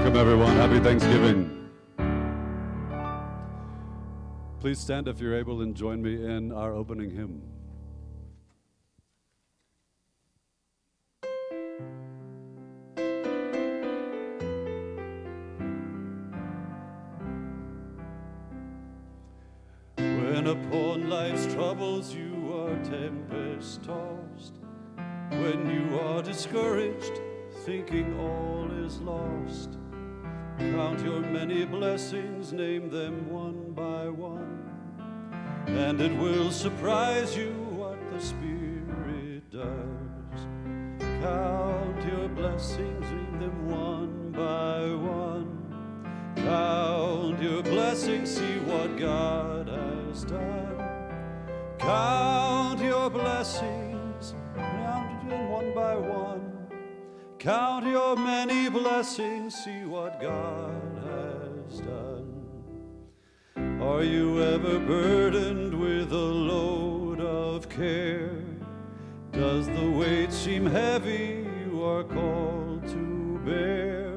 Welcome, everyone. Happy Thanksgiving. Please stand if you're able and join me in our opening hymn. When upon life's troubles you are tempest-tossed, when you are discouraged, thinking all is lost, count your many blessings, name them one by one, and it will surprise you what the Spirit does. Count your blessings, name them one by one. Count your blessings, see what God has done. Count your blessings, count them one by one. Count your many blessings, see what God has done. Are you ever burdened with a load of care? Does the weight seem heavy you are called to bear?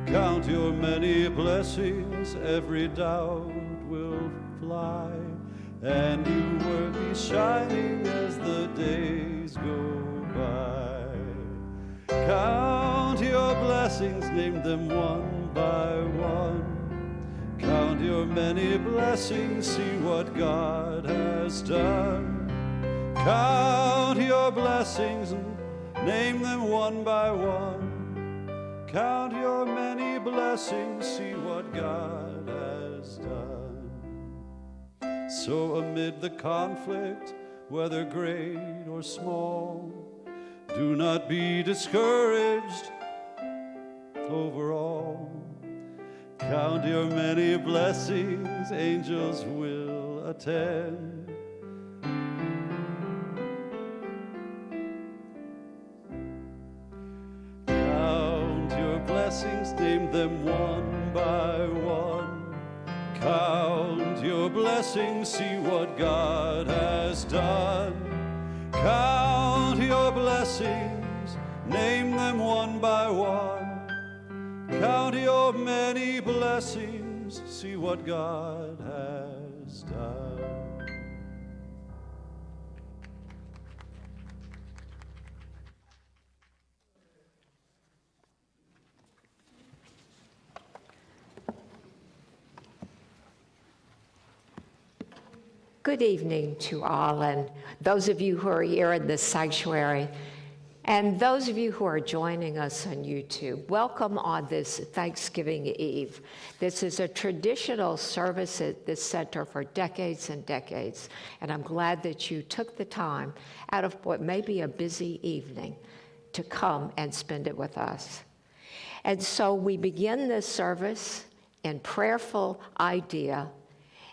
Count your many blessings, every doubt will fly, and you will be shining as the days go by. Count your blessings, name them one by one. Count your many blessings, see what God has done. Count your blessings, name them one by one. Count your many blessings, see what God has done. So amid the conflict, whether great or small, do not be discouraged overall. Count your many blessings, angels will attend. Count your blessings, name them one by one. Count your blessings, see what God has done. Count your blessings, name them one by one. Count your many blessings, see what God has done. Good evening to all, and those of you who are here in the sanctuary, and those of you who are joining us on YouTube. Welcome on this Thanksgiving Eve. This is a traditional service at this center for decades and decades, and I'm glad that you took the time out of what may be a busy evening to come and spend it with us. And so we begin this service in prayerful idea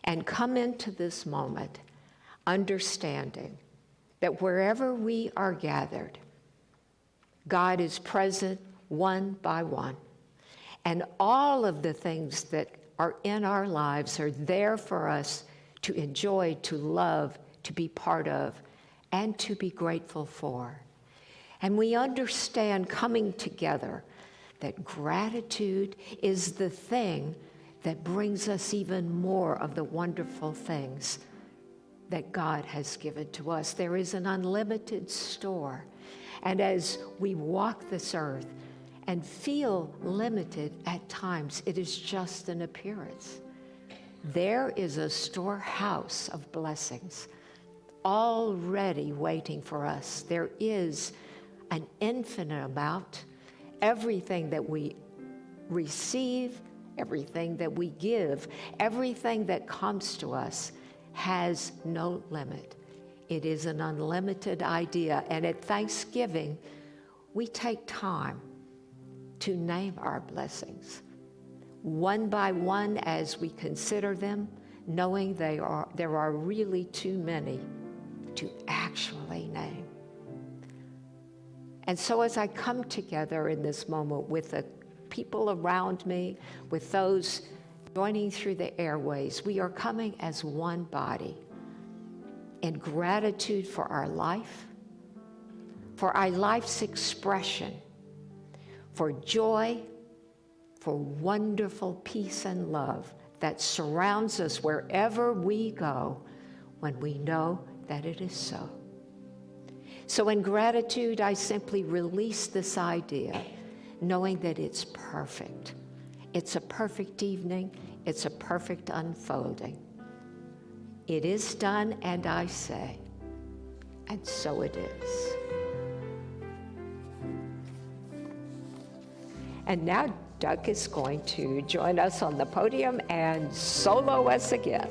and come into this moment understanding that wherever we are gathered, God is present one by one. And all of the things that are in our lives are there for us to enjoy, to love, to be part of, and to be grateful for. And we understand coming together that gratitude is the thing that brings us even more of the wonderful things that God has given to us. There is an unlimited store. And as we walk this earth and feel limited at times, it is just an appearance. There is a storehouse of blessings already waiting for us. There is an infinite amount. Everything that we receive, everything that we give, everything that comes to us has no limit. It is an unlimited idea. And at Thanksgiving, we take time to name our blessings, one by one as we consider them, knowing there are really too many to actually name. And so as I come together in this moment with the people around me, with those joining through the airways, we are coming as one body in gratitude for our life, for our life's expression, for joy, for wonderful peace and love that surrounds us wherever we go when we know that it is so. So in gratitude, I simply release this idea, knowing that it's perfect. It's a perfect evening. It's a perfect unfolding. It is done, and I say, and so it is. And now Doug is going to join us on the podium and solo us again.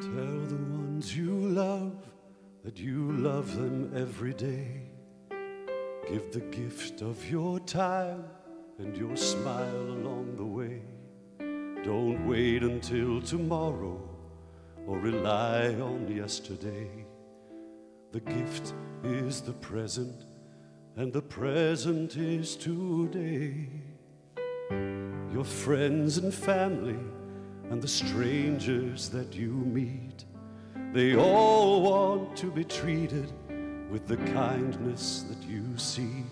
Tell the ones you love that you love them every day. Give the gift of your time and your smile along the way. Don't wait until tomorrow or rely on yesterday. The gift is the present and the present is today. Your friends and family and the strangers that you meet, they all want to be treated with the kindness that you seek.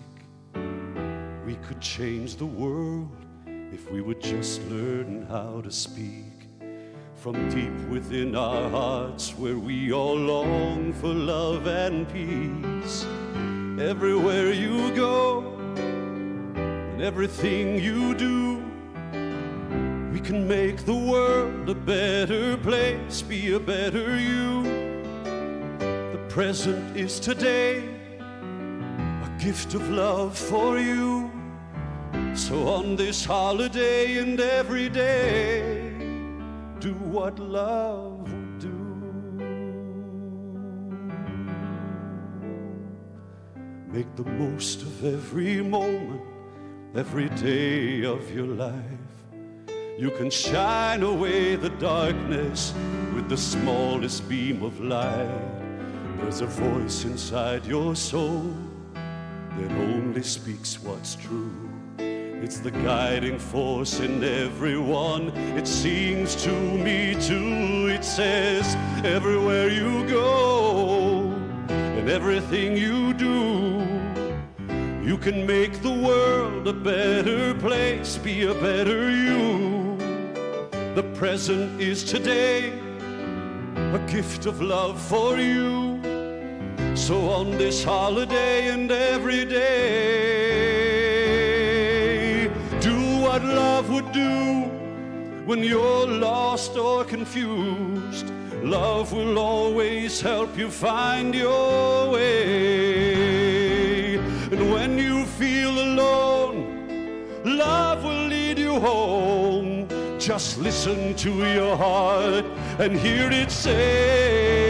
We could change the world if we would just learn how to speak from deep within our hearts, where we all long for love and peace. Everywhere you go and everything you do, we can make the world a better place, be a better you. The present is today, a gift of love for you. So on this holiday and every day, do what love would do. Make the most of every moment, every day of your life. You can shine away the darkness with the smallest beam of light. There's a voice inside your soul that only speaks what's true. It's the guiding force in everyone. It seems to me too. It says, everywhere you go and everything you do, you can make the world a better place, be a better you. The present is today, a gift of love for you. So on this holiday and every day, do what love would do when you're lost or confused. Love will always help you find your way. And when you feel alone, love will lead you home. Just listen to your heart and hear it say,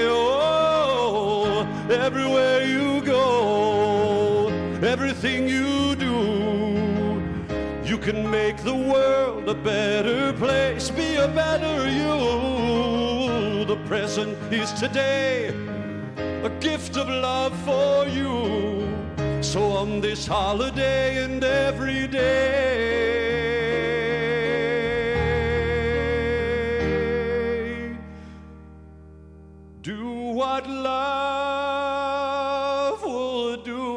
oh, everywhere you go, everything you do, you can make the world a better place, be a better you. The present is today, a gift of love for you. So on this holiday and every day, do what love would do.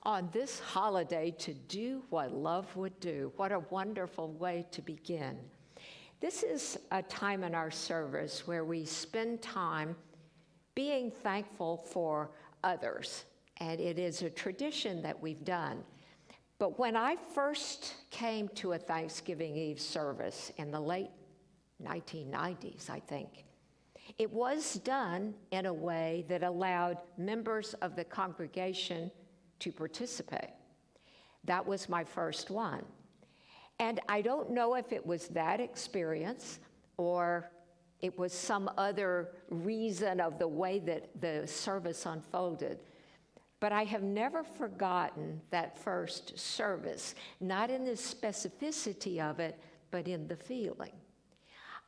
On this holiday, to do what love would do. What a wonderful way to begin. This is a time in our service where we spend time being thankful for others, and it is a tradition that we've done. But when I first came to a Thanksgiving Eve service in the late 1990s, I think, it was done in a way that allowed members of the congregation to participate. That was my first one. And I don't know if it was that experience or it was some other reason of the way that the service unfolded. But I have never forgotten that first service, not in the specificity of it, but in the feeling.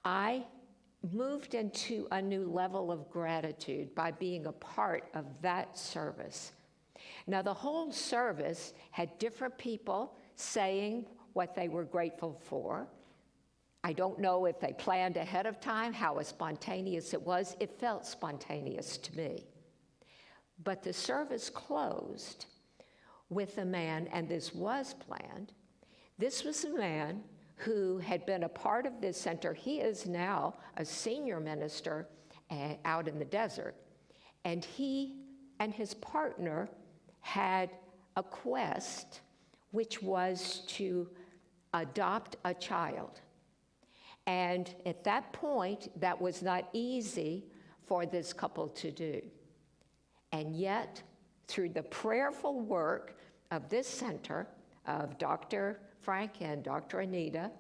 I moved into a new level of gratitude by being a part of that service. Now, the whole service had different people saying what they were grateful for. I don't know if they planned ahead of time, how spontaneous it was. It felt spontaneous to me. But the service closed with a man, and this was planned. This was a man who had been a part of this center. He is now a senior minister out in the desert. And he and his partner had a quest, which was to adopt a child. And at that point, that was not easy for this couple to do. And yet, through the prayerful work of this center, of Dr. Frank and Dr. Anita,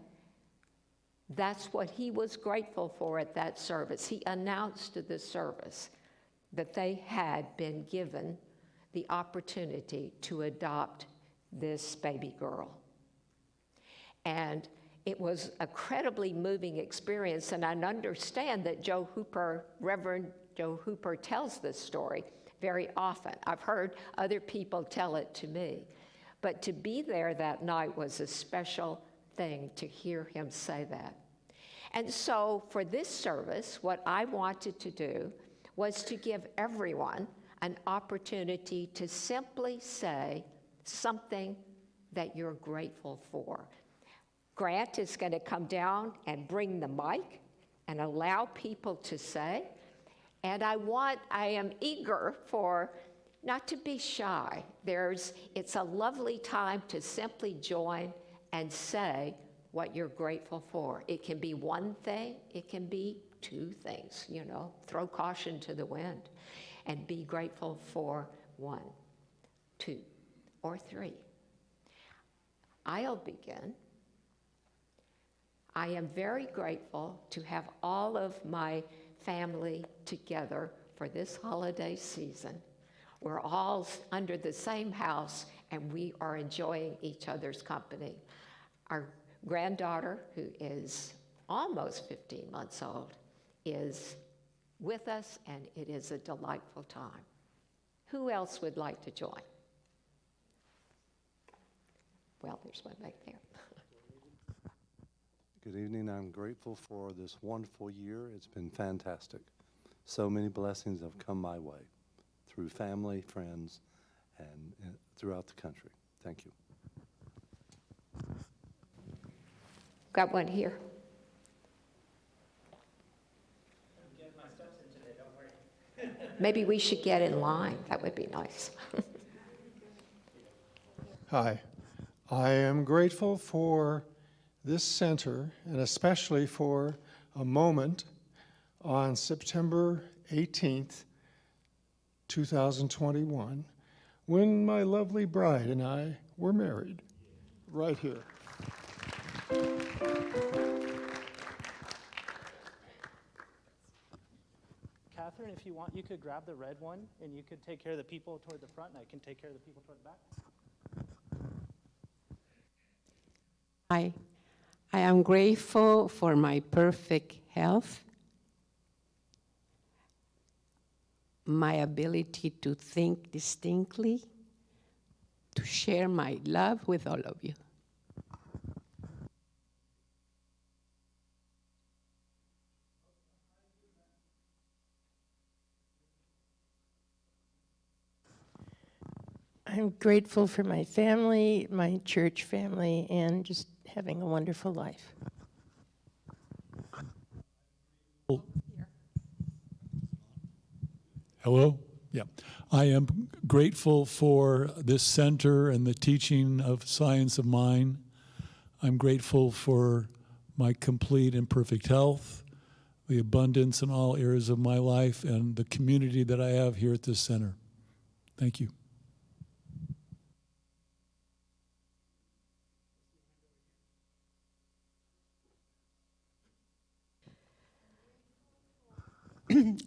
that's what he was grateful for at that service. He announced to the service that they had been given the opportunity to adopt this baby girl. And it was a incredibly moving experience, and I understand that Reverend Joe Hooper tells this story very often. I've heard other people tell it to me. But to be there that night was a special thing to hear him say that. And so for this service, what I wanted to do was to give everyone an opportunity to simply say something that you're grateful for. Grant is going to come down and bring the mic and allow people to say. And I am eager for not to be shy. It's a lovely time to simply join and say what you're grateful for. It can be one thing, it can be two things, throw caution to the wind and be grateful for 1, 2, or 3. I'll begin. I am very grateful to have all of my family together for this holiday season. We're all under the same house and we are enjoying each other's company. Our granddaughter, who is almost 15 months old, is with us, and it is a delightful time. Who else would like to join? Well, there's one right there. Good evening. I'm grateful for this wonderful year. It's been fantastic. So many blessings have come my way through family, friends, and throughout the country. Thank you. Got one here. I'm getting my steps in today, don't worry. Maybe we should get in line. That would be nice. Hi. I am grateful for this center, and especially for a moment on September 18th, 2021, when my lovely bride and I were married, right here. Catherine, if you want, you could grab the red one, and you could take care of the people toward the front, and I can take care of the people toward the back. Hi. I am grateful for my perfect health, my ability to think distinctly, to share my love with all of you. I'm grateful for my family, my church family, and just having a wonderful life. Hello? Yeah. I am grateful for this center and the teaching of Science of Mind. I'm grateful for my complete and perfect health, the abundance in all areas of my life, and the community that I have here at this center. Thank you.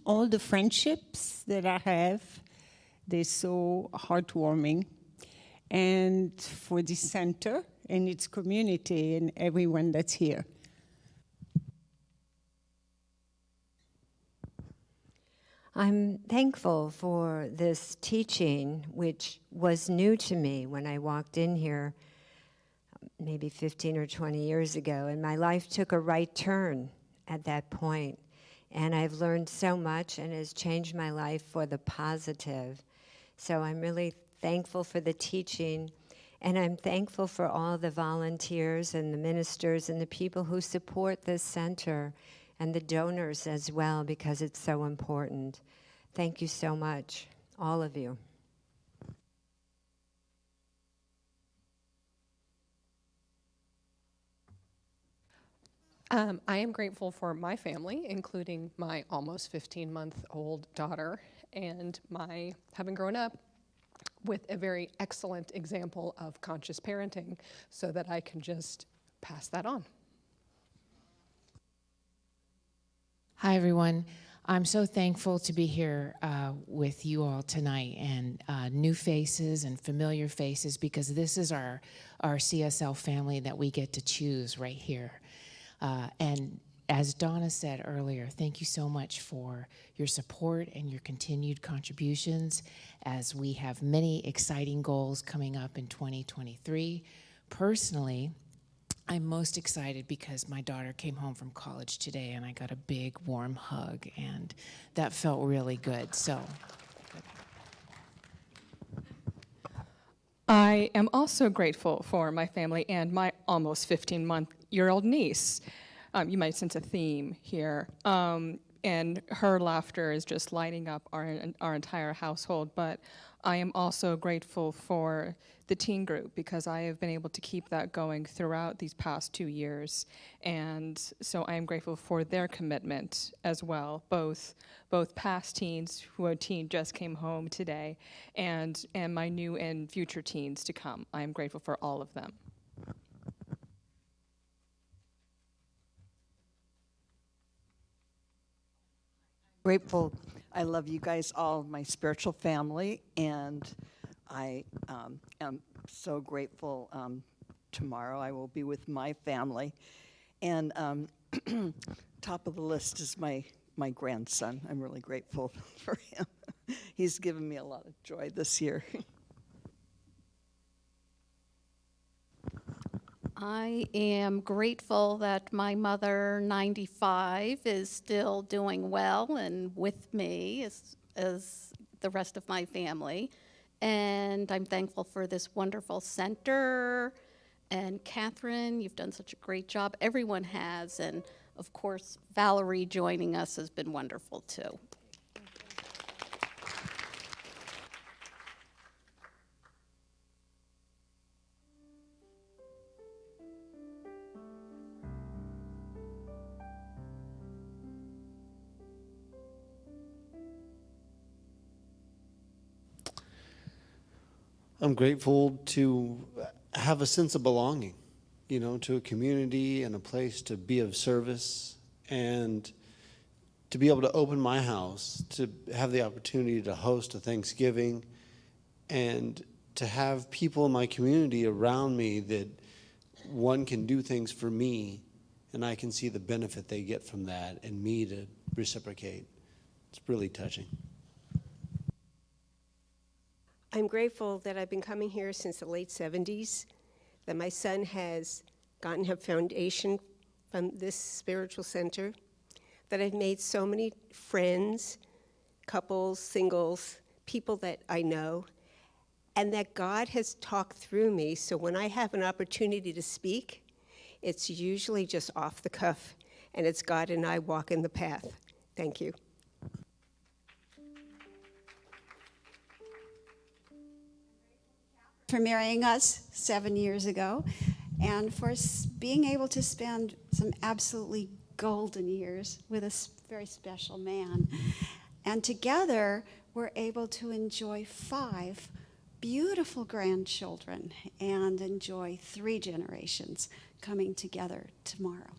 all the friendships that I have. They're so heartwarming. And for the center and its community and everyone that's here. I'm thankful for this teaching, which was new to me when I walked in here maybe 15 or 20 years ago, and my life took a right turn at that point. And I've learned so much, and has changed my life for the positive. So I'm really thankful for the teaching, and I'm thankful for all the volunteers and the ministers and the people who support this center, and the donors as well, because it's so important. Thank you so much, all of you. I am grateful for my family, including my almost 15-month-old daughter, and my having grown up with a very excellent example of conscious parenting, so that I can just pass that on. Hi, everyone. I'm so thankful to be here with you all tonight, and new faces and familiar faces, because this is our CSL family that we get to choose right here. And as Donna said earlier, thank you so much for your support and your continued contributions, as we have many exciting goals coming up in 2023. Personally, I'm most excited because my daughter came home from college today, and I got a big warm hug, and that felt really good. So I am also grateful for my family and my almost 15-month-old niece. You might sense a theme here. And her laughter is just lighting up our entire household. But I am also grateful for the teen group, because I have been able to keep that going throughout these past 2 years. And so I am grateful for their commitment as well, both past teens, who a teen just came home today, and my new and future teens to come. I am grateful for all of them. Grateful. I love you guys all, my spiritual family, and I am so grateful. Tomorrow I will be with my family, and top of the list is my grandson. I'm really grateful for him. He's given me a lot of joy this year. I am grateful that my mother, 95, is still doing well and with me as the rest of my family. And I'm thankful for this wonderful center. And Catherine, you've done such a great job. Everyone has. And of course, Valerie joining us has been wonderful too. I'm grateful to have a sense of belonging, to a community and a place to be of service, and to be able to open my house, to have the opportunity to host a Thanksgiving, and to have people in my community around me that one can do things for me, and I can see the benefit they get from that, and me to reciprocate. It's really touching. I'm grateful that I've been coming here since the late 70s, that my son has gotten a foundation from this spiritual center, that I've made so many friends, couples, singles, people that I know, and that God has talked through me, so when I have an opportunity to speak, it's usually just off the cuff, and it's God and I walking the path. Thank you. For marrying us 7 years ago, and for being able to spend some absolutely golden years with a very special man. And together, we're able to enjoy 5 beautiful grandchildren and enjoy 3 generations coming together tomorrow.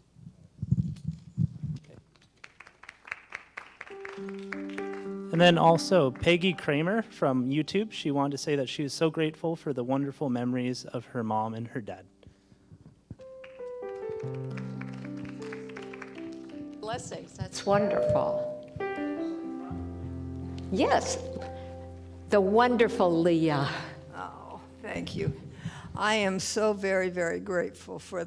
And then also Peggy Kramer from YouTube. She wanted to say that she was so grateful for the wonderful memories of her mom and her dad. Blessings. That's wonderful. Yes, the wonderful Leah. Oh, thank you. I am so very, very grateful for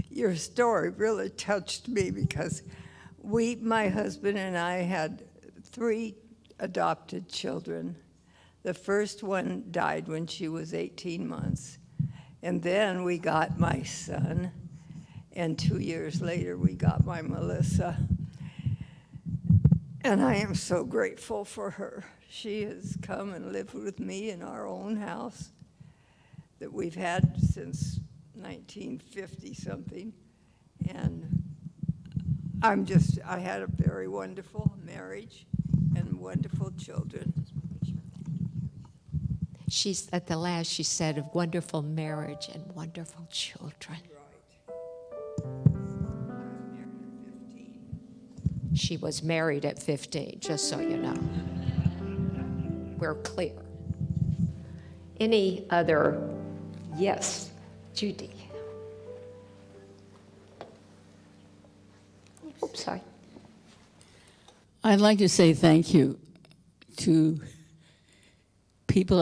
your story really touched me because my husband and I had 3 adopted children. The first one died when she was 18 months. And then we got my son, and 2 years later we got my Melissa. And I am so grateful for her. She has come and lived with me in our own house that we've had since 1950-something. And I had a very wonderful marriage and wonderful children. She's at the last, she said, of wonderful marriage and wonderful children. She was married at 15, just so you know. We're clear. Any other? Yes, Judy. Oops, sorry. I'd like to say thank you to people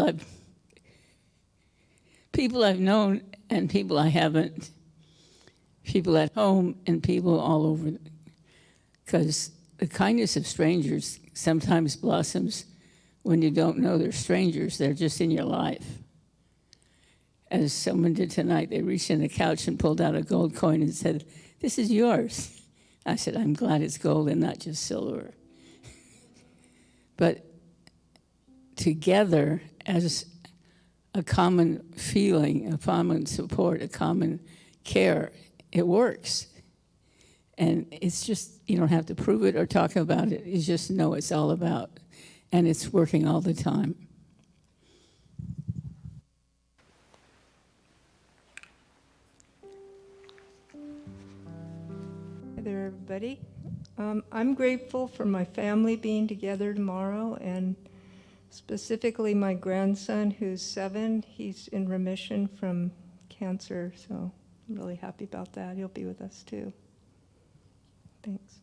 I've known and people I haven't, people at home and people all over, because the kindness of strangers sometimes blossoms when you don't know they're strangers, they're just in your life. As someone did tonight, they reached in the couch and pulled out a gold coin and said, "This is yours." I said, "I'm glad it's gold and not just silver." But together, as a common feeling, a common support, a common care, it works. And it's just, you don't have to prove it or talk about it. You just know it's all about. And it's working all the time. Hi there, everybody. I'm grateful for my family being together tomorrow, and specifically my grandson, who's 7. He's in remission from cancer, so I'm really happy about that. He'll be with us too. Thanks.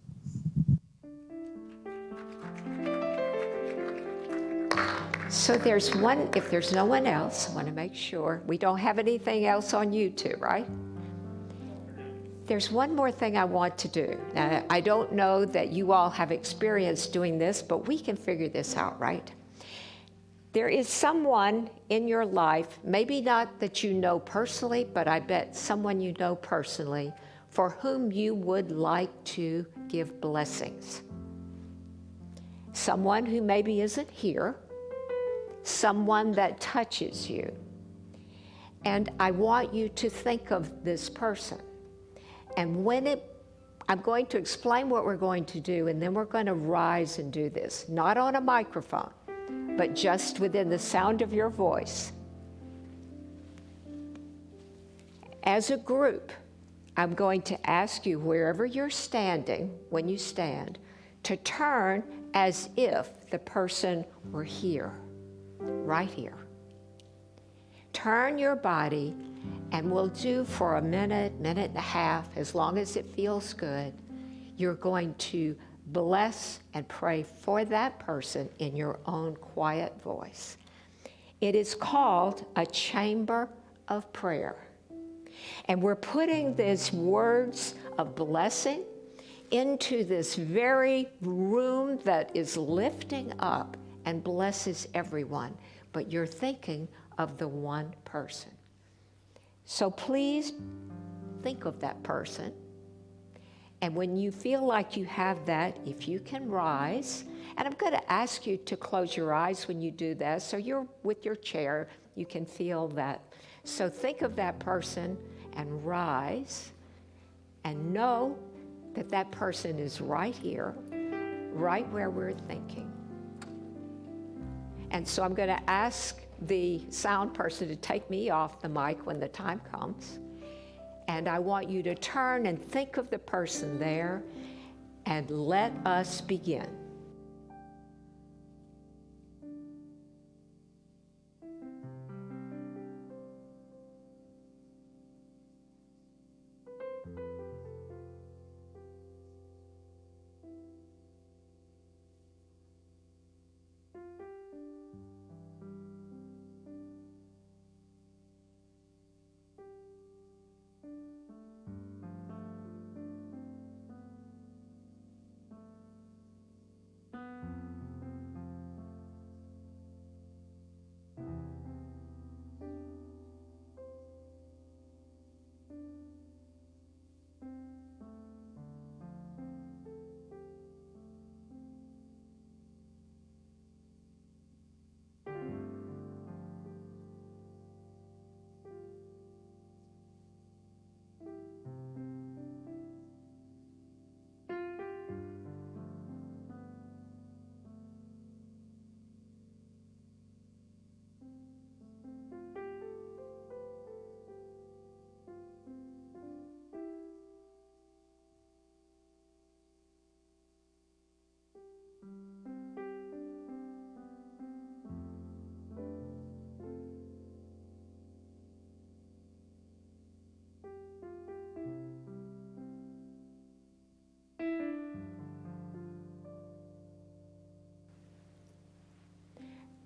So there's one, if there's no one else, I want to make sure. We don't have anything else on YouTube, right? There's one more thing I want to do. Now, I don't know that you all have experience doing this, but we can figure this out, right? There is someone in your life, maybe not that you know personally, but I bet someone you know personally, for whom you would like to give blessings. Someone who maybe isn't here, someone that touches you. And I want you to think of this person. And I'm going to explain what we're going to do, and then we're going to rise and do this, not on a microphone, but just within the sound of your voice. As a group, I'm going to ask you, wherever you're standing, when you stand, to turn as if the person were here, right here. Turn your body, and we'll do for a minute, minute and a half, as long as it feels good. You're going to bless and pray for that person in your own quiet voice. It is called a chamber of prayer. And we're putting these words of blessing into this very room that is lifting up and blesses everyone. But you're thinking of the one person. So please think of that person. And when you feel like you have that, if you can rise, and I'm going to ask you to close your eyes when you do that, so you're with your chair, you can feel that. So think of that person and rise and know that that person is right here, right where we're thinking. And so I'm going to ask the sound person to take me off the mic when the time comes. And I want you to turn and think of the person there and let us begin.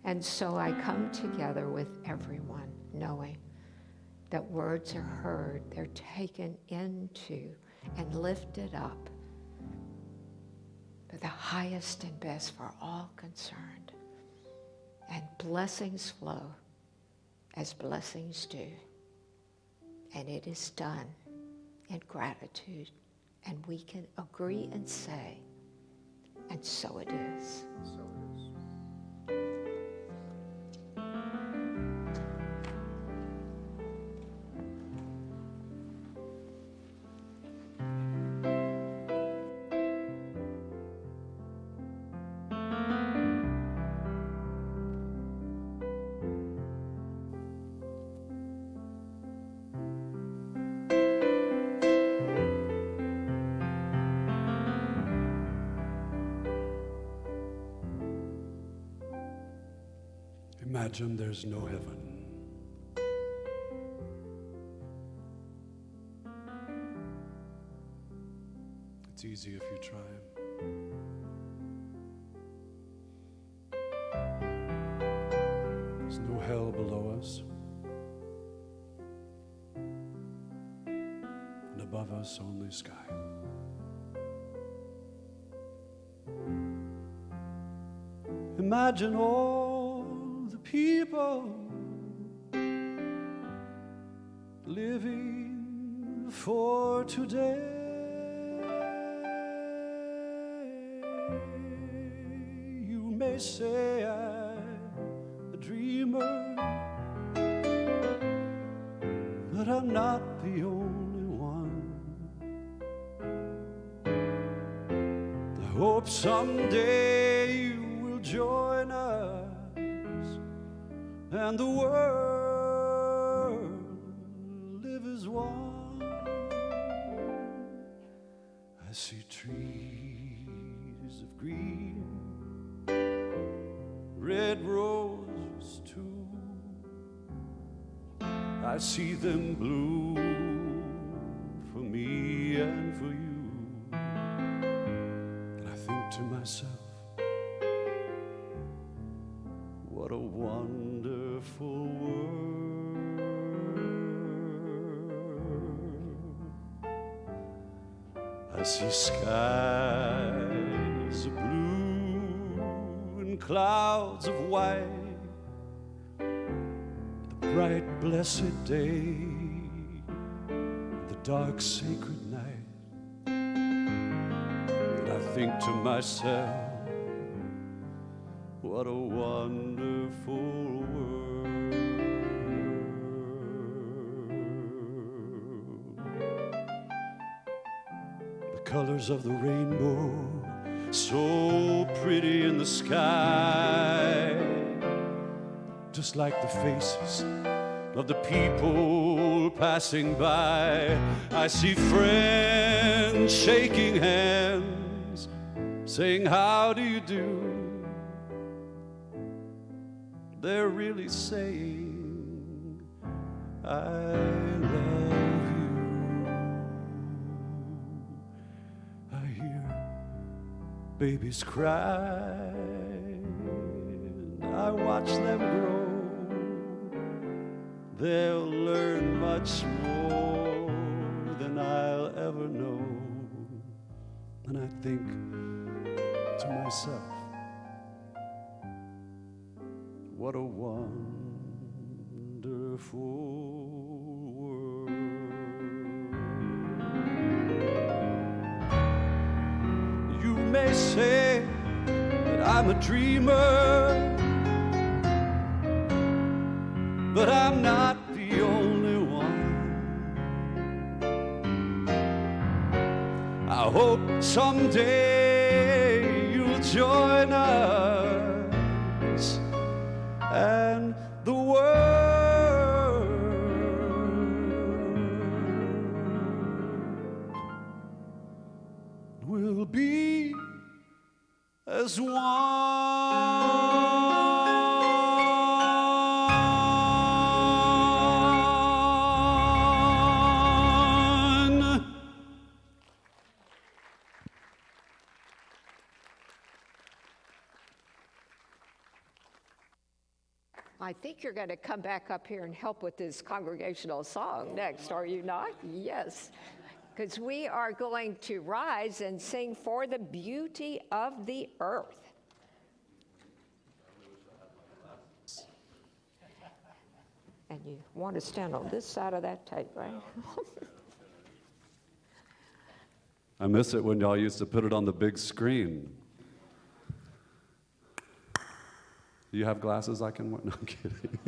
And so I come together with everyone, knowing that words are heard, they're taken into and lifted up for the highest and best for all concerned. And blessings flow as blessings do. And it is done in gratitude. And we can agree and say, and so it is. So it is. Imagine there's no heaven. It's easy if you try. There's no hell below us. And above us, only sky. Imagine all the people living for today. You may say I'm a dreamer, but I'm not the only one. I hope someday you will join us and the world live as one. I see trees of green, red roses too. I see them bloom for me and for you. And I think to myself, what a wonderful world. I see skies of blue and clouds of white, the bright blessed day, the dark sacred night. And I think to myself, what a wonderful world. The colors of the rainbow, so pretty in the sky, just like the faces of the people passing by. I see friends shaking hands saying, how do you do? They're really saying, I love you. I hear babies cry, I watch them grow. They'll learn much more than I'll ever know. And I think to myself, what a wonderful world. You may say that I'm a dreamer, but I'm not the only one. I hope someday you'll join us, and the world will be as one. I think you're going to come back up here and help with this congregational song next, are you not? Yes, because we are going to rise and sing For the Beauty of the Earth. And you want to stand on this side of that tape, right? I miss it when y'all used to put it on the big screen. Do you have glasses I can wear? No, I'm kidding.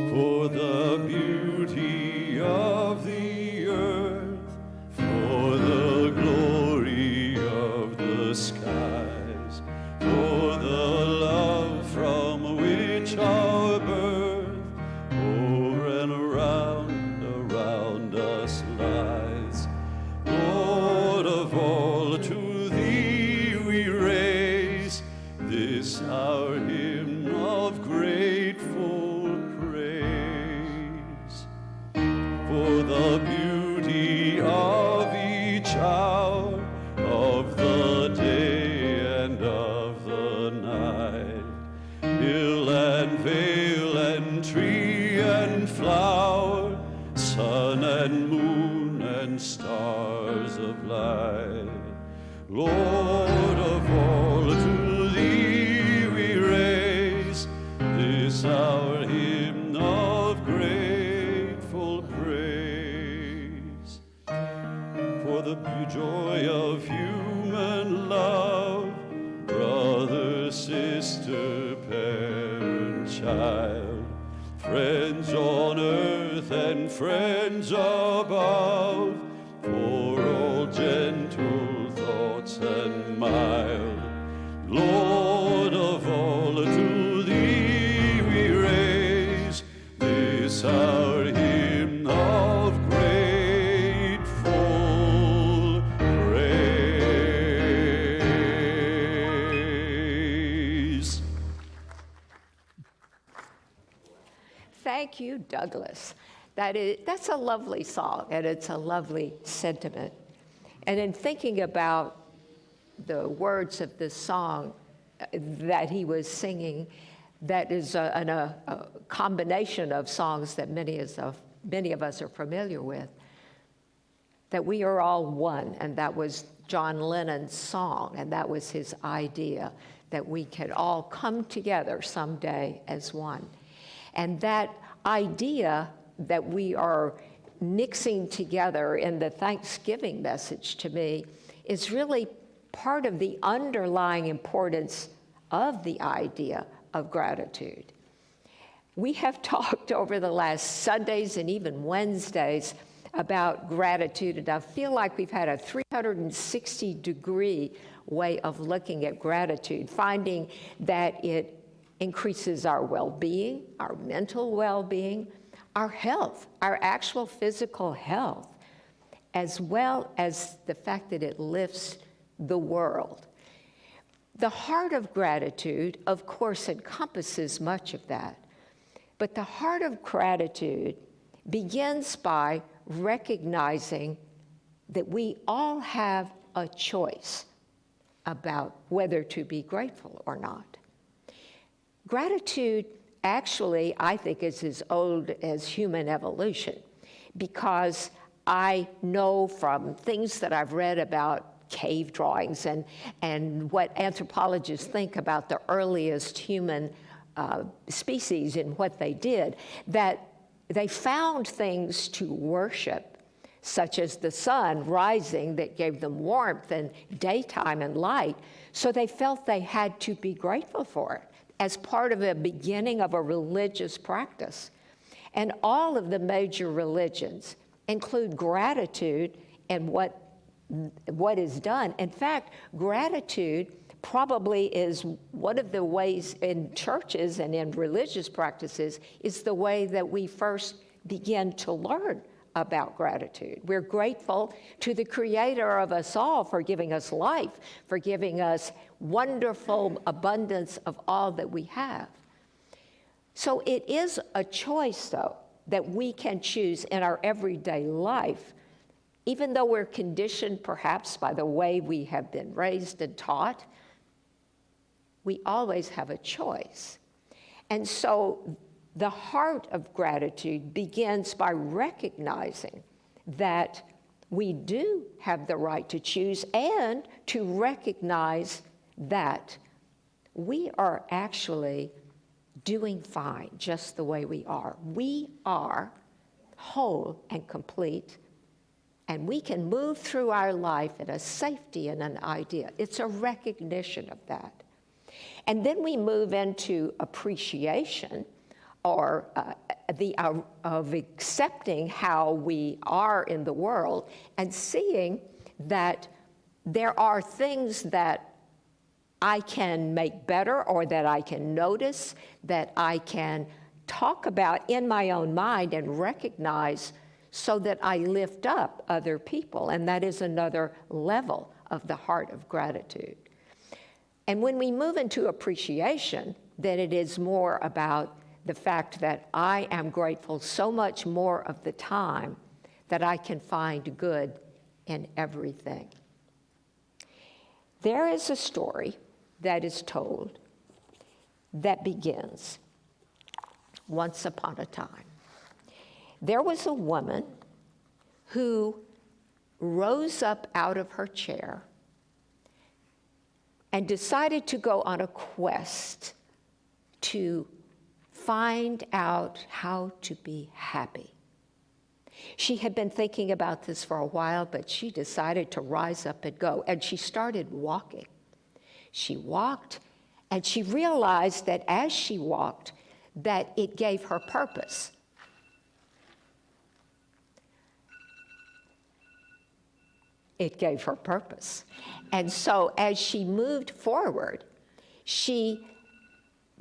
For the beauty of the earth, for the glory of the skies, for the love from which our birth over and around us lies. Lord of all, to thee we raise this our hymn of grateful praise. For the beauty of each hour of the day and of the night, hill and vale and tree and flower, sun and moon and stars of light. Lord of all, to thee we raise this our hymn of grateful praise. For the joy of human love, brother, sister, parent, child, friends on earth and friends above, for all gentle thoughts and mild. Lord of all, to thee we raise this our hymn of grateful praise. Thank you, Douglas. That's a lovely song, and it's a lovely sentiment. And in thinking about the words of this song that he was singing, that is a combination of songs that many of us are familiar with, that we are all one, and that was John Lennon's song, and that was his idea, that we could all come together someday as one. And that idea that we are mixing together in the Thanksgiving message, to me, is really part of the underlying importance of the idea of gratitude. We have talked over the last Sundays and even Wednesdays about gratitude, and I feel like we've had a 360-degree way of looking at gratitude, finding that it increases our well-being, our mental well-being, our health, our actual physical health, as well as the fact that it lifts the world. The heart of gratitude, of course, encompasses much of that. But the heart of gratitude begins by recognizing that we all have a choice about whether to be grateful or not. Gratitude actually, I think, is as old as human evolution, because I know from things that I've read about cave drawings and what anthropologists think about the earliest human species and what they did, that they found things to worship, such as the sun rising that gave them warmth and daytime and light, so they felt they had to be grateful for it as part of a beginning of a religious practice. And all of the major religions include gratitude and what is done. In fact, gratitude probably is one of the ways in churches and in religious practices is the way that we first begin to learn about gratitude. We're grateful to the Creator of us all for giving us life, for giving us wonderful abundance of all that we have. So it is a choice, though, that we can choose in our everyday life, even though we're conditioned perhaps by the way we have been raised and taught. We always have a choice. And so the heart of gratitude begins by recognizing that we do have the right to choose and to recognize that we are actually doing fine just the way we are. We are whole and complete, and we can move through our life in a safety and an idea. It's a recognition of that. And then we move into appreciation, or of accepting how we are in the world and seeing that there are things that I can make better, or that I can notice, that I can talk about in my own mind and recognize, so that I lift up other people. And that is another level of the heart of gratitude. And when we move into appreciation, then it is more about the fact that I am grateful so much more of the time that I can find good in everything. There is a story that is told that begins, once upon a time. There was a woman who rose up out of her chair and decided to go on a quest to find out how to be happy. She had been thinking about this for a while, but she decided to rise up and go, and she started walking. She walked, and she realized that as she walked, that it gave her purpose. It gave her purpose. And so as she moved forward, she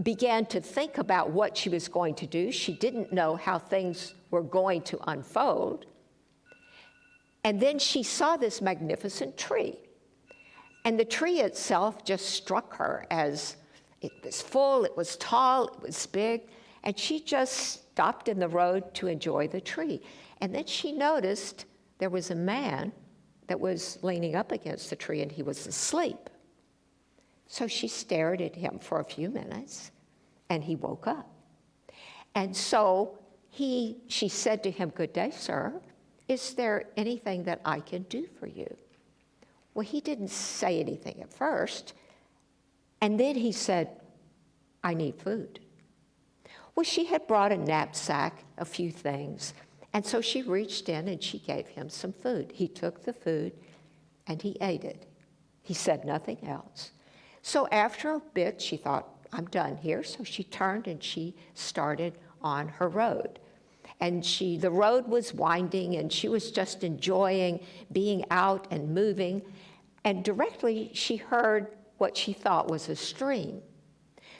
began to think about what she was going to do. She didn't know how things were going to unfold. And then she saw this magnificent tree. And the tree itself just struck her as it was full, it was tall, it was big, and she just stopped in the road to enjoy the tree. And then she noticed there was a man that was leaning up against the tree, and he was asleep. So she stared at him for a few minutes, and he woke up. And so she said to him, "Good day, sir. Is there anything that I can do for you?" Well, he didn't say anything at first. And then he said, "I need food." Well, she had brought a knapsack, a few things. And so she reached in and she gave him some food. He took the food and he ate it. He said nothing else. So after a bit, she thought, "I'm done here." So she turned and she started on her road. And the road was winding, and she was just enjoying being out and moving. And directly she heard what she thought was a stream.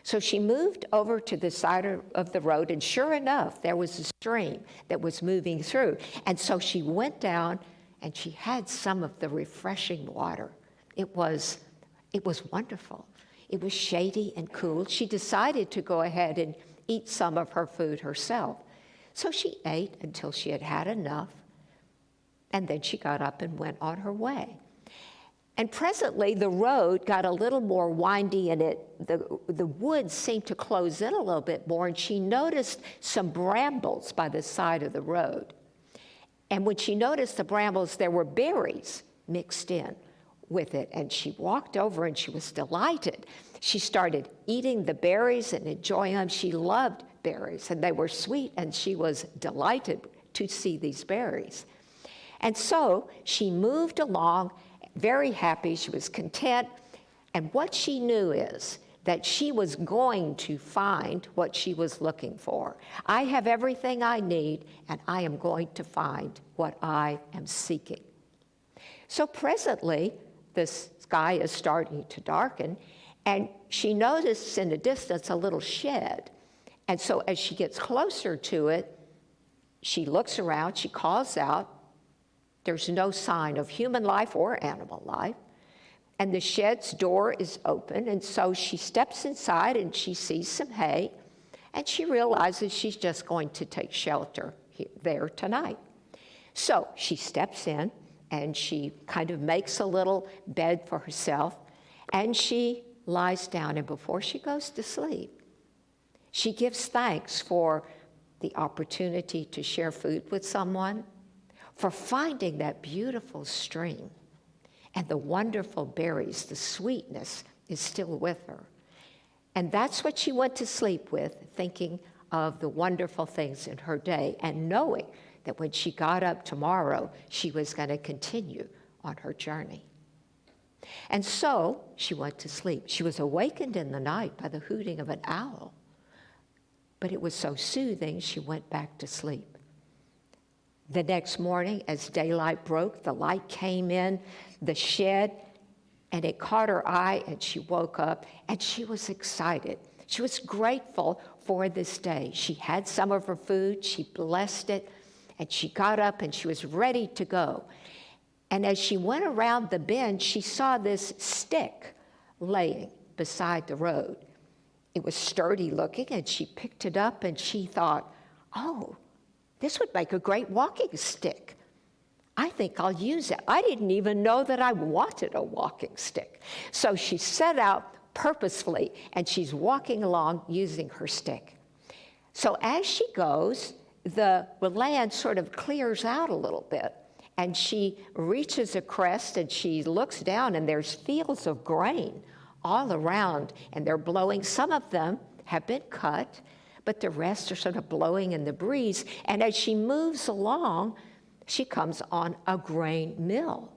So she moved over to the side of the road, and sure enough, there was a stream that was moving through. And so she went down, and she had some of the refreshing water. It was wonderful. It was shady and cool. She decided to go ahead and eat some of her food herself. So she ate until she had had enough, and then she got up and went on her way. And presently, the road got a little more windy, and the woods seemed to close in a little bit more, and she noticed some brambles by the side of the road. And when she noticed the brambles, there were berries mixed in with it, and she walked over, and she was delighted. She started eating the berries and enjoying them. She loved berries, and they were sweet, and she was delighted to see these berries. And so she moved along, very happy. She was content. And what she knew is that she was going to find what she was looking for. I have everything I need, and I am going to find what I am seeking. So presently, the sky is starting to darken, and she noticed in the distance a little shed. And so as she gets closer to it, she looks around, she calls out. There's no sign of human life or animal life. And the shed's door is open, and so she steps inside and she sees some hay, and she realizes she's just going to take shelter there tonight. So she steps in, and she kind of makes a little bed for herself, and she lies down, and before she goes to sleep, she gives thanks for the opportunity to share food with someone, for finding that beautiful stream and the wonderful berries. The sweetness is still with her. And that's what she went to sleep with, thinking of the wonderful things in her day and knowing that when she got up tomorrow, she was going to continue on her journey. And so she went to sleep. She was awakened in the night by the hooting of an owl, but it was so soothing, she went back to sleep. The next morning, as daylight broke, the light came in the shed, and it caught her eye, and she woke up, and she was excited. She was grateful for this day. She had some of her food, she blessed it, and she got up, and she was ready to go. And as she went around the bend, she saw this stick laying beside the road. It was sturdy looking, and she picked it up, and she thought, oh, this would make a great walking stick. I think I'll use it. I didn't even know that I wanted a walking stick. So she set out purposefully, and she's walking along using her stick. So as she goes, the land sort of clears out a little bit, and she reaches a crest, and she looks down, and there's fields of grain all around, and they're blowing. Some of them have been cut, but the rest are sort of blowing in the breeze. And as she moves along, she comes on a grain mill.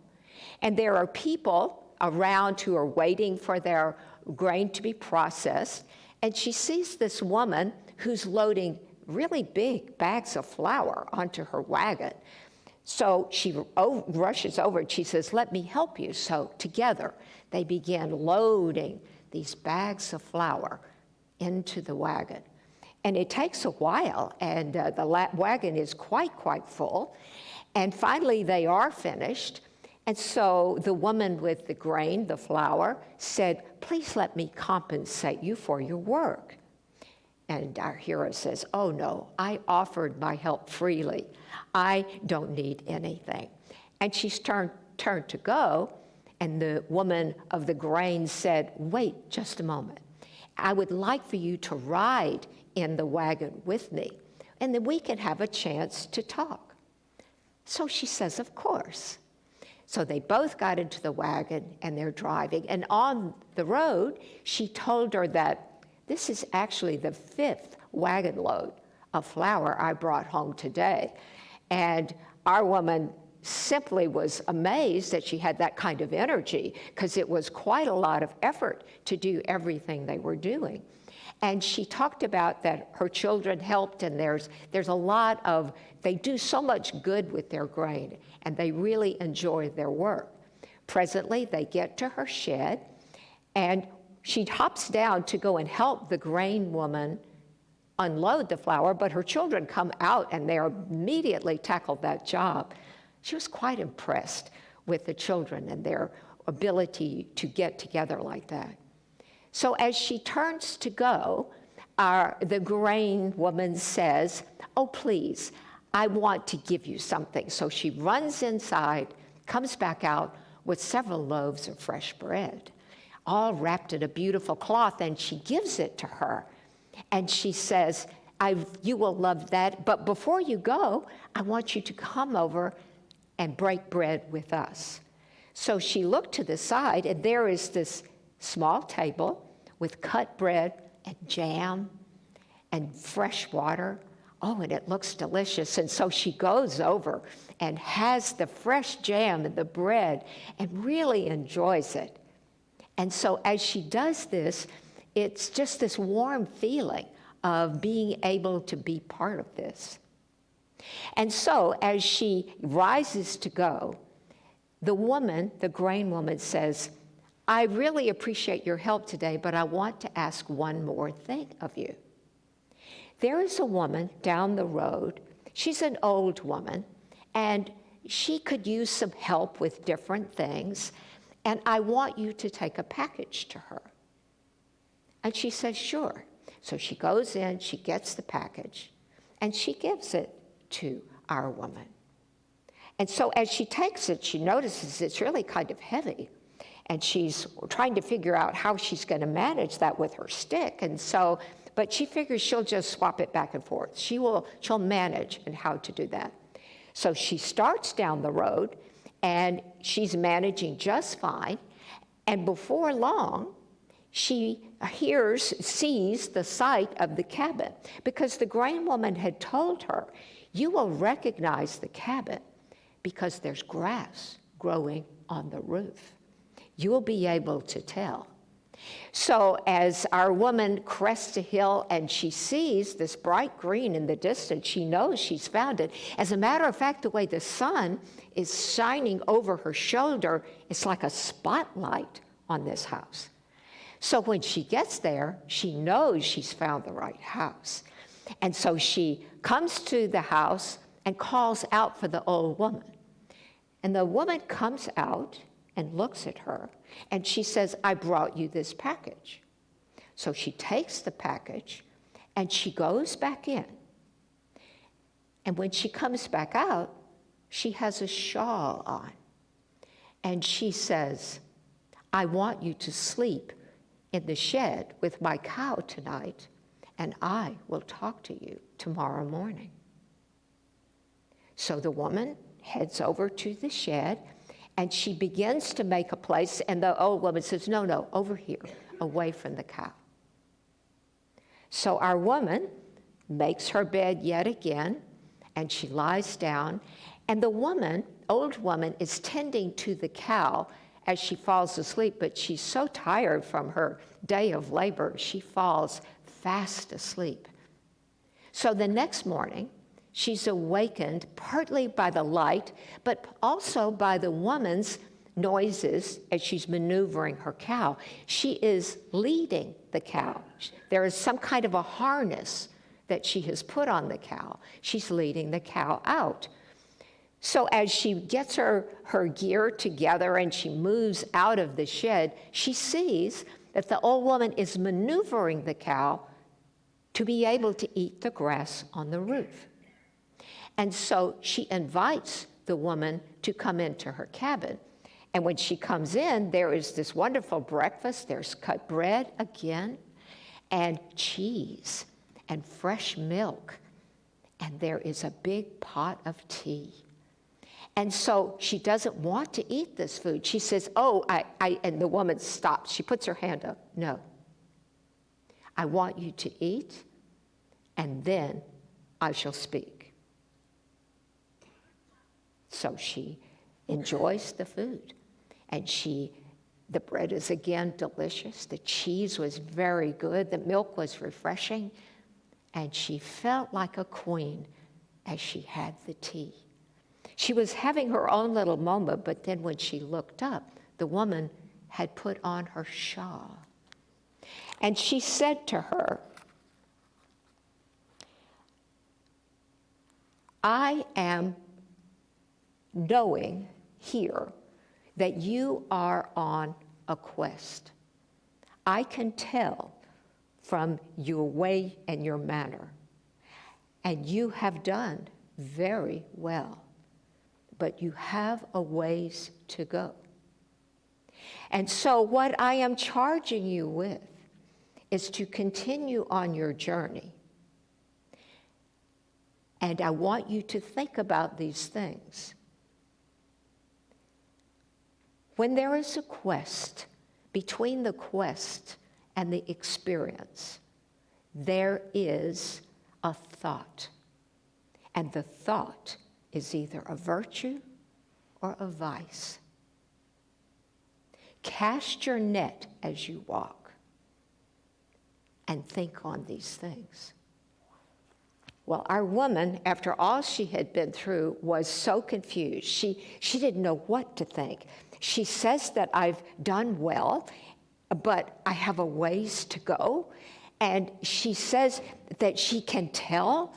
And there are people around who are waiting for their grain to be processed. And she sees this woman who's loading really big bags of flour onto her wagon. So she rushes over and she says, let me help you. So together they begin loading these bags of flour into the wagon. And it takes a while, and the wagon is quite full. And finally, they are finished. And so the woman with the grain, the flour, said, please let me compensate you for your work. And our hero says, oh, no, I offered my help freely. I don't need anything. And she's turned to go, and the woman of the grain said, wait just a moment. I would like for you to ride in the wagon with me, and then we can have a chance to talk. So she says, of course. So they both got into the wagon, and they're driving. And on the road, she told her that this is actually the 5th wagon load of flour I brought home today. And our woman simply was amazed that she had that kind of energy, because it was quite a lot of effort to do everything they were doing. And she talked about that her children helped, and there's a lot of, they do so much good with their grain, and they really enjoy their work. Presently, they get to her shed, and she hops down to go and help the grain woman unload the flour, but her children come out and they immediately tackled that job. She was quite impressed with the children and their ability to get together like that. So as she turns to go, the grain woman says, "Oh, please, I want to give you something." So she runs inside, comes back out with several loaves of fresh bread, all wrapped in a beautiful cloth, and she gives it to her. And she says, "You will love that, but before you go, I want you to come over and break bread with us." So she looked to the side, and there is this small table with cut bread and jam and fresh water. Oh, and it looks delicious. And so she goes over and has the fresh jam and the bread and really enjoys it. And so as she does this, it's just this warm feeling of being able to be part of this. And so as she rises to go, the woman, the grain woman, says, "I really appreciate your help today, but I want to ask one more thing of you. There is a woman down the road. She's an old woman, and she could use some help with different things, and I want you to take a package to her." And she says, "Sure." So she goes in, she gets the package, and she gives it to our woman. And so as she takes it, she notices it's really kind of heavy, and she's trying to figure out how she's going to manage that with her stick. And so, but she figures she'll just swap it back and forth. She'll manage and how to do that. So she starts down the road, and she's managing just fine. And before long, she sees the site of the cabin, because the grain woman had told her, "You will recognize the cabin because there's grass growing on the roof. You will be able to tell." So as our woman crests a hill and she sees this bright green in the distance, she knows she's found it. As a matter of fact, the way the sun is shining over her shoulder, it's like a spotlight on this house. So when she gets there, she knows she's found the right house. And so she comes to the house and calls out for the old woman. And the woman comes out and looks at her, and she says, "I brought you this package." So she takes the package, and she goes back in. And when she comes back out, she has a shawl on. And she says, "I want you to sleep in the shed with my cow tonight, and I will talk to you tomorrow morning." So the woman heads over to the shed, and she begins to make a place, and the old woman says, no, over here, away from the cow. So our woman makes her bed yet again, and she lies down, and the old woman, is tending to the cow as she falls asleep, but she's so tired from her day of labor, she falls fast asleep. So the next morning, she's awakened partly by the light, but also by the woman's noises as she's maneuvering her cow. She is leading the cow. There is some kind of a harness that she has put on the cow. She's leading the cow out. So as she gets her gear together and she moves out of the shed, she sees that the old woman is maneuvering the cow to be able to eat the grass on the roof. And so she invites the woman to come into her cabin. And when she comes in, there is this wonderful breakfast. There's cut bread again, and cheese, and fresh milk. And there is a big pot of tea. And so she doesn't want to eat this food. She says, and the woman stops. She puts her hand up. "No. I want you to eat, and then I shall speak." So she enjoys the food, and the bread is again delicious. The cheese was very good. The milk was refreshing, and she felt like a queen as she had the tea. She was having her own little moment, but then when she looked up, the woman had put on her shawl, And she said to her, I am knowing here that you are on a quest. I can tell from your way and your manner, and you have done very well, but you have a ways to go. And so what I am charging you with is to continue on your journey. And I want you to think about these things. When there is a quest, between the quest and the experience, there is a thought. And the thought is either a virtue or a vice. Cast your net as you walk and think on these things. Well, our woman, after all she had been through, was so confused. She didn't know what to think. She says that I've done well, but I have a ways to go. And she says that she can tell.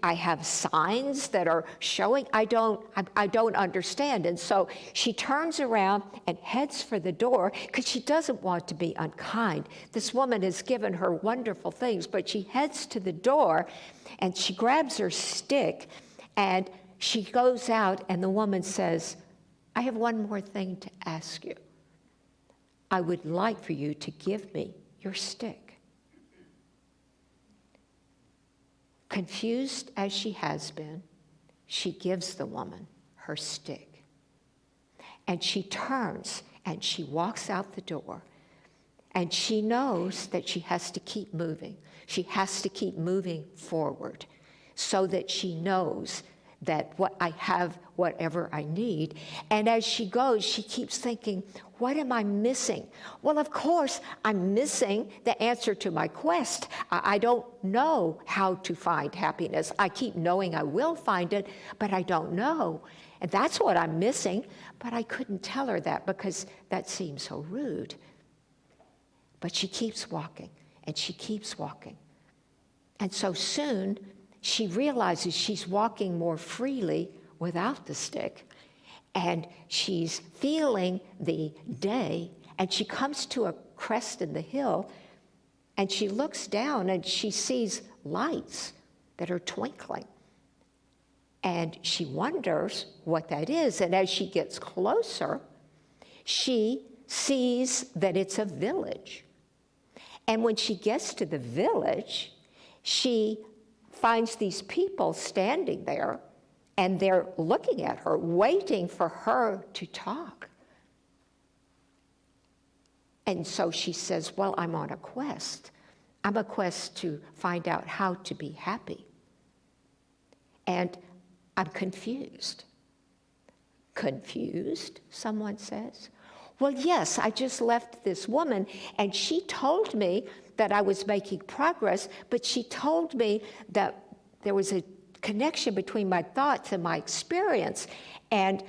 I have signs that are showing. I don't understand. And so she turns around and heads for the door because she doesn't want to be unkind. This woman has given her wonderful things, but she heads to the door and she grabs her stick and she goes out, and the woman says, I have one more thing to ask you. I would like for you to give me your stick. Confused as she has been, she gives the woman her stick. And she turns and she walks out the door. And she knows that she has to keep moving. She has to keep moving forward so that she knows that I have whatever I need. And as she goes, she keeps thinking, what am I missing? Well, of course, I'm missing the answer to my quest. I don't know how to find happiness. I keep knowing I will find it, but I don't know. And that's what I'm missing. But I couldn't tell her that because that seems so rude. But she keeps walking, and she keeps walking. And so soon, she realizes she's walking more freely without the stick, and she's feeling the day, and she comes to a crest in the hill, and she looks down and she sees lights that are twinkling. And she wonders what that is, and as she gets closer, she sees that it's a village. And when she gets to the village, she finds these people standing there, and they're looking at her, waiting for her to talk. And so she says, well, I'm on a quest. I'm a quest to find out how to be happy. And I'm confused. Confused, someone says. Well, yes, I just left this woman, and she told me that I was making progress, but she told me that there was a connection between my thoughts and my experience, and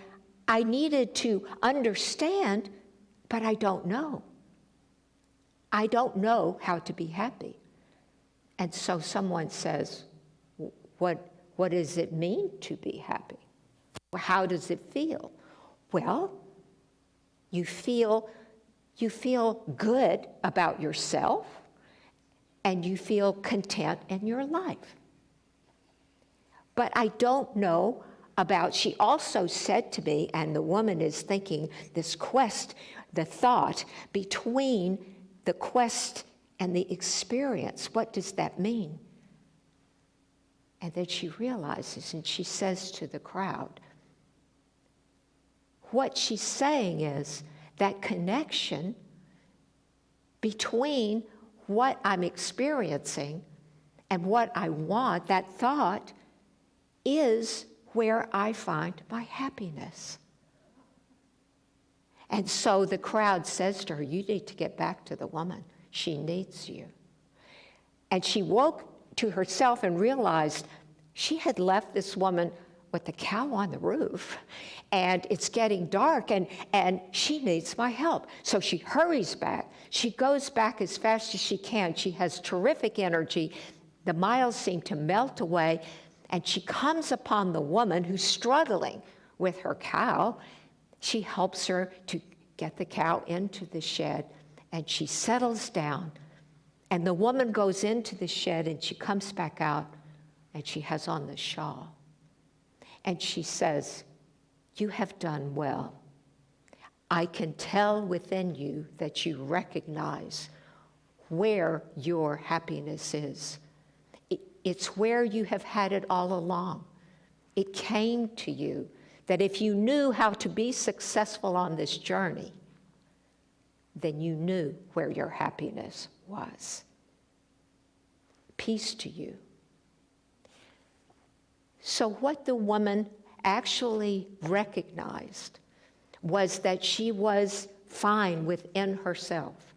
I needed to understand, but I don't know. I don't know how to be happy. And so someone says, what does it mean to be happy? How does it feel? Well, you feel good about yourself, and you feel content in your life. But I don't know about, she also said to me, and the woman is thinking this quest, the thought between the quest and the experience, what does that mean? And then she realizes, and she says to the crowd, what she's saying is that connection between what I'm experiencing and what I want, that thought, is where I find my happiness. And so the crowd says to her, you need to get back to the woman. She needs you. And she woke to herself and realized she had left this woman with the cow on the roof, and it's getting dark, and she needs my help. So she hurries back. She goes back as fast as she can. She has terrific energy. The miles seem to melt away, and she comes upon the woman who's struggling with her cow. She helps her to get the cow into the shed, and she settles down. And the woman goes into the shed, and she comes back out, and she has on the shawl. And she says, "You have done well. I can tell within you that you recognize where your happiness is. It's where you have had it all along. It came to you that if you knew how to be successful on this journey, then you knew where your happiness was. Peace to you." So what the woman actually recognized was that she was fine within herself,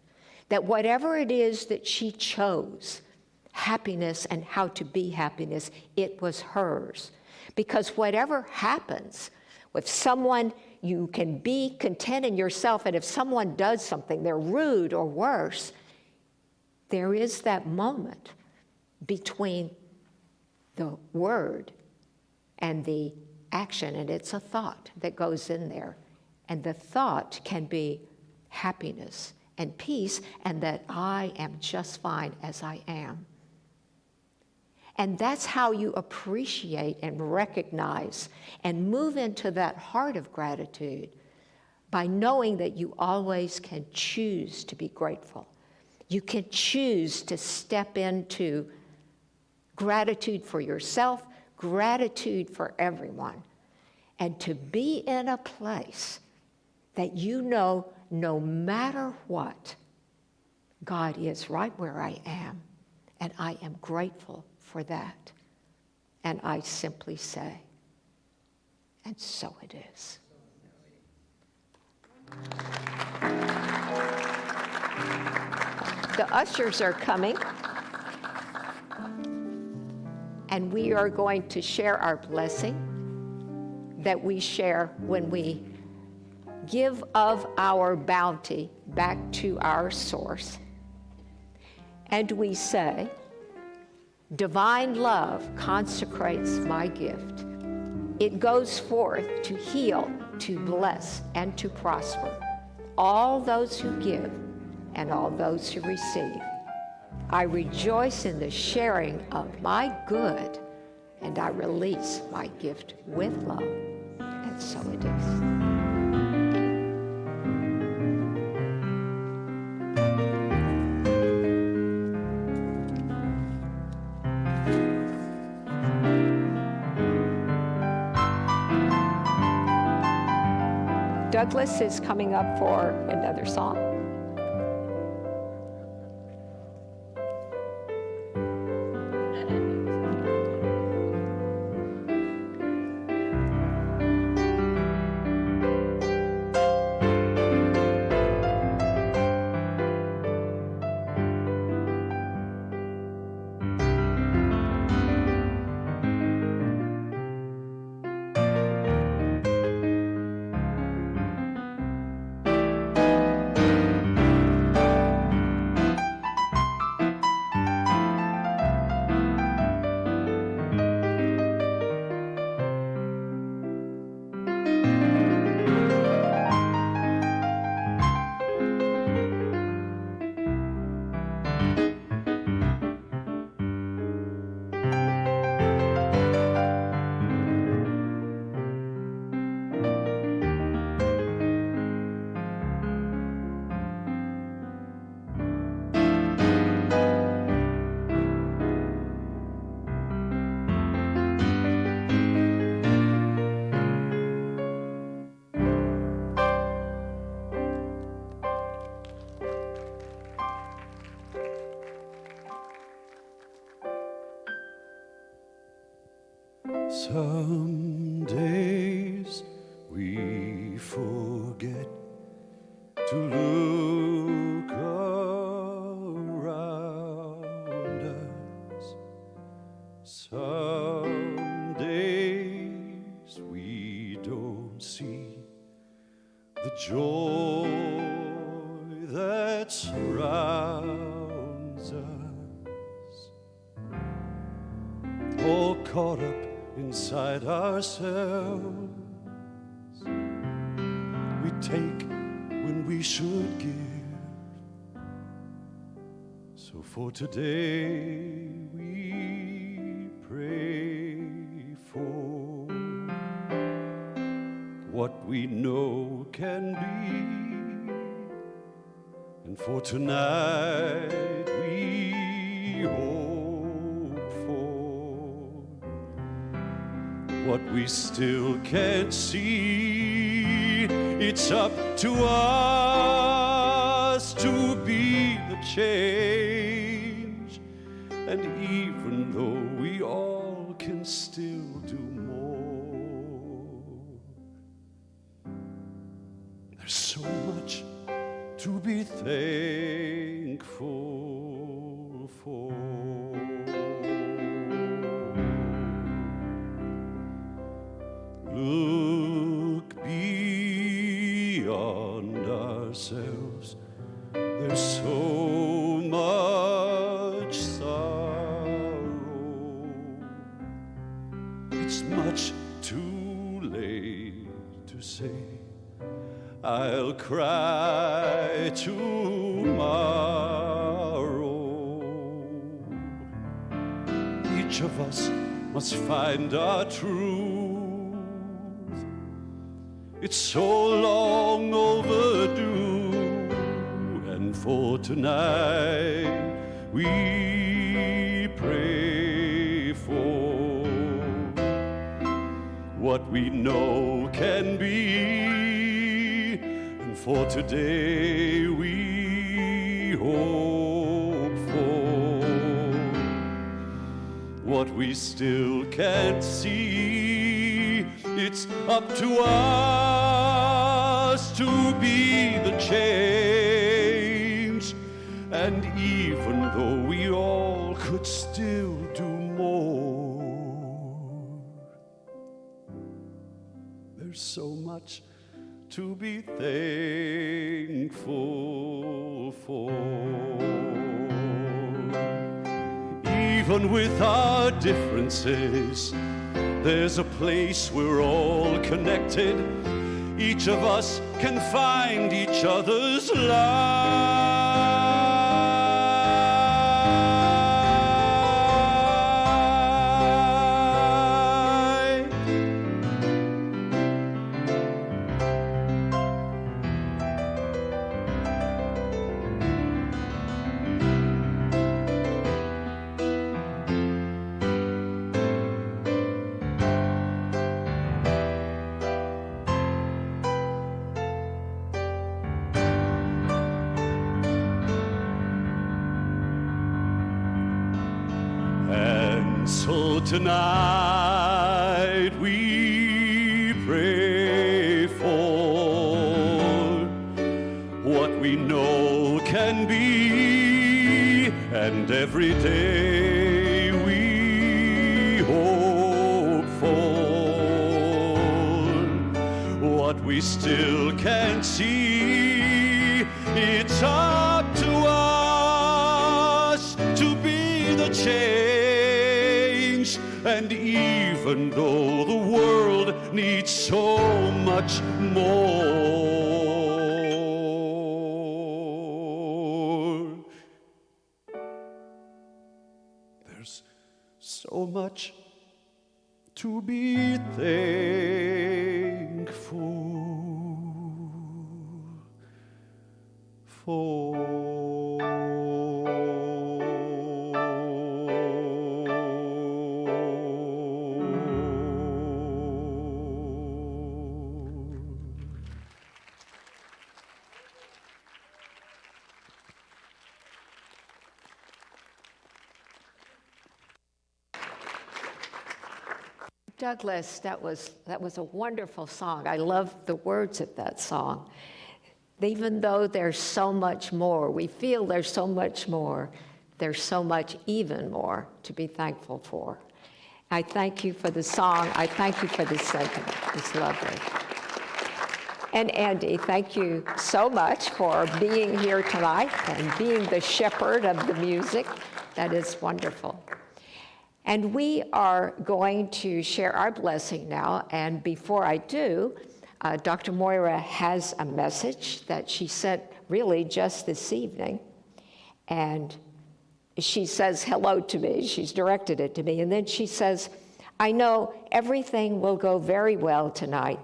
that whatever it is that she chose, happiness and how to be happiness, it was hers. Because whatever happens, with someone, you can be content in yourself, and if someone does something, they're rude or worse, there is that moment between the word and the action, and it's a thought that goes in there. And the thought can be happiness and peace, and that I am just fine as I am. And that's how you appreciate and recognize and move into that heart of gratitude, by knowing that you always can choose to be grateful. You can choose to step into gratitude for yourself, gratitude for everyone, and to be in a place that you know no matter what, God is right where I am, and I am grateful for that. And I simply say, and so it is. The ushers are coming, and we are going to share our blessing that we share when we give of our bounty back to our source. And we say, "Divine love consecrates my gift. It goes forth to heal, to bless, and to prosper all those who give and all those who receive. I rejoice in the sharing of my good, and I release my gift with love." And so it is. Douglas is coming up for another song. Some days we forget to look around us. Some days see the joy that surrounds us, all caught up inside ourselves. We take when we should give. So for today we pray for what we know can be, and for tonight we hope for what we still can't see. It's up to us to be the change, and even though we all can still do more, there's so much to be thankful for. Look beyond ourselves. There's so much sorrow. It's much too late to say, I'll cry tomorrow. Each of us must find our truth. It's so long overdue, and for tonight we pray for what we know can be, and for today we hope for what we still can't see. It's up to us to be the change, and even though we all could still do more, there's so much to be thankful for. Even with our differences, there's a place we're all connected. Each of us can find each other's light. So tonight we pray for what we know can be, and every day we hope for what we still can't see. It's up to us to be the change, and even though the world needs so much more, there's so much to be thankful for. Douglas, that was a wonderful song. I love the words of that song. Even though there's so much more, we feel there's so much more, there's so much even more to be thankful for. I thank you for the song. I thank you for the sentiment. It's lovely. And Andy, thank you so much for being here tonight and being the shepherd of the music. That is wonderful. And we are going to share our blessing now. And before I do, Dr. Moira has a message that she sent really just this evening. And she says hello to me. She's directed it to me. And then she says, I know everything will go very well tonight.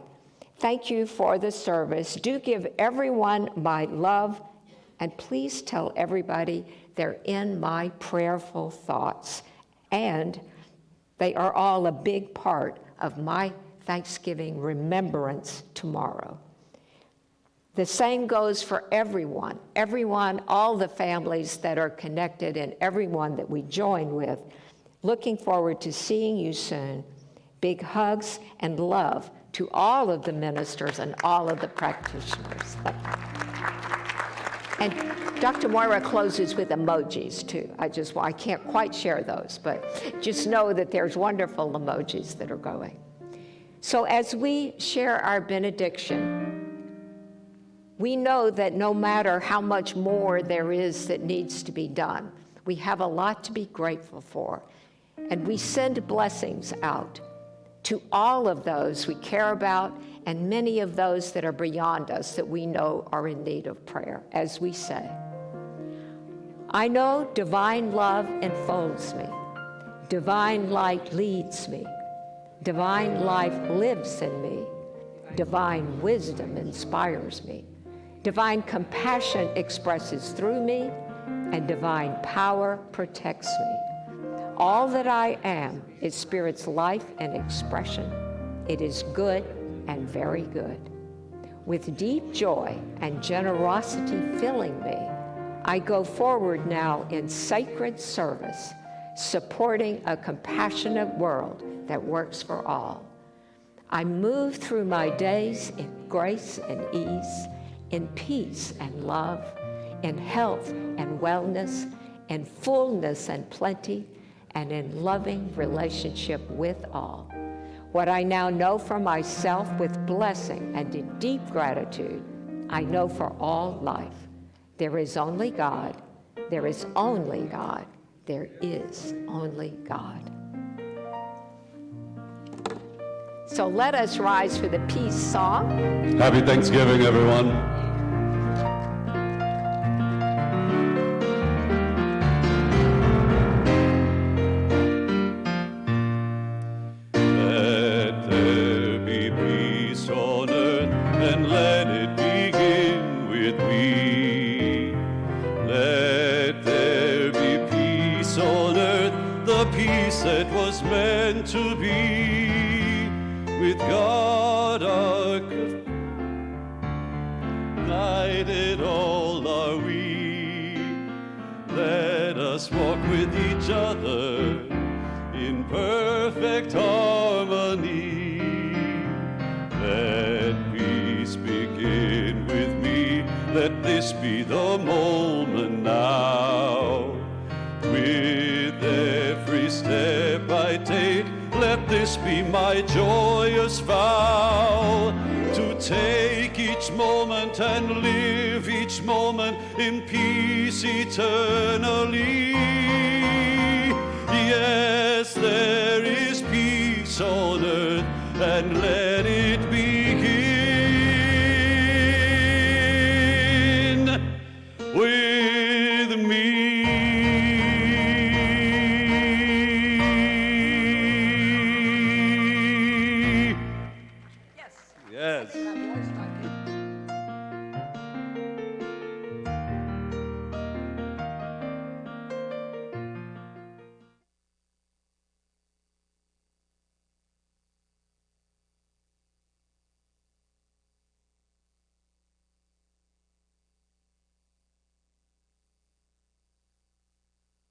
Thank you for the service. Do give everyone my love, and please tell everybody they're in my prayerful thoughts. And they are all a big part of my Thanksgiving remembrance tomorrow. The same goes for everyone, all the families that are connected and everyone that we join with. Looking forward to seeing you soon. Big hugs and love to all of the ministers and all of the practitioners. And Dr. Moira closes with emojis too. I can't quite share those, but just know that there's wonderful emojis that are going. So as we share our benediction, we know that no matter how much more there is that needs to be done, we have a lot to be grateful for. And we send blessings out to all of those we care about and many of those that are beyond us that we know are in need of prayer, as we say. I know divine love enfolds me. Divine light leads me. Divine life lives in me. Divine wisdom inspires me. Divine compassion expresses through me, and divine power protects me. All that I am is Spirit's life and expression. It is good and very good. With deep joy and generosity filling me, I go forward now in sacred service, supporting a compassionate world that works for all. I move through my days in grace and ease, in peace and love, in health and wellness, in fullness and plenty, and in loving relationship with all. What I now know for myself with blessing and in deep gratitude, I know for all life. There is only God. There is only God. There is only God. So let us rise for the peace song. Happy Thanksgiving, everyone. That was meant to be with God our good. Guided all are we. Let us walk with each other in perfect harmony. Let peace begin with me. Let this be the moment now. With every step I take, let this be my joyous vow, to take each moment and live each moment in peace eternally. Yes, there is peace on earth, and let it be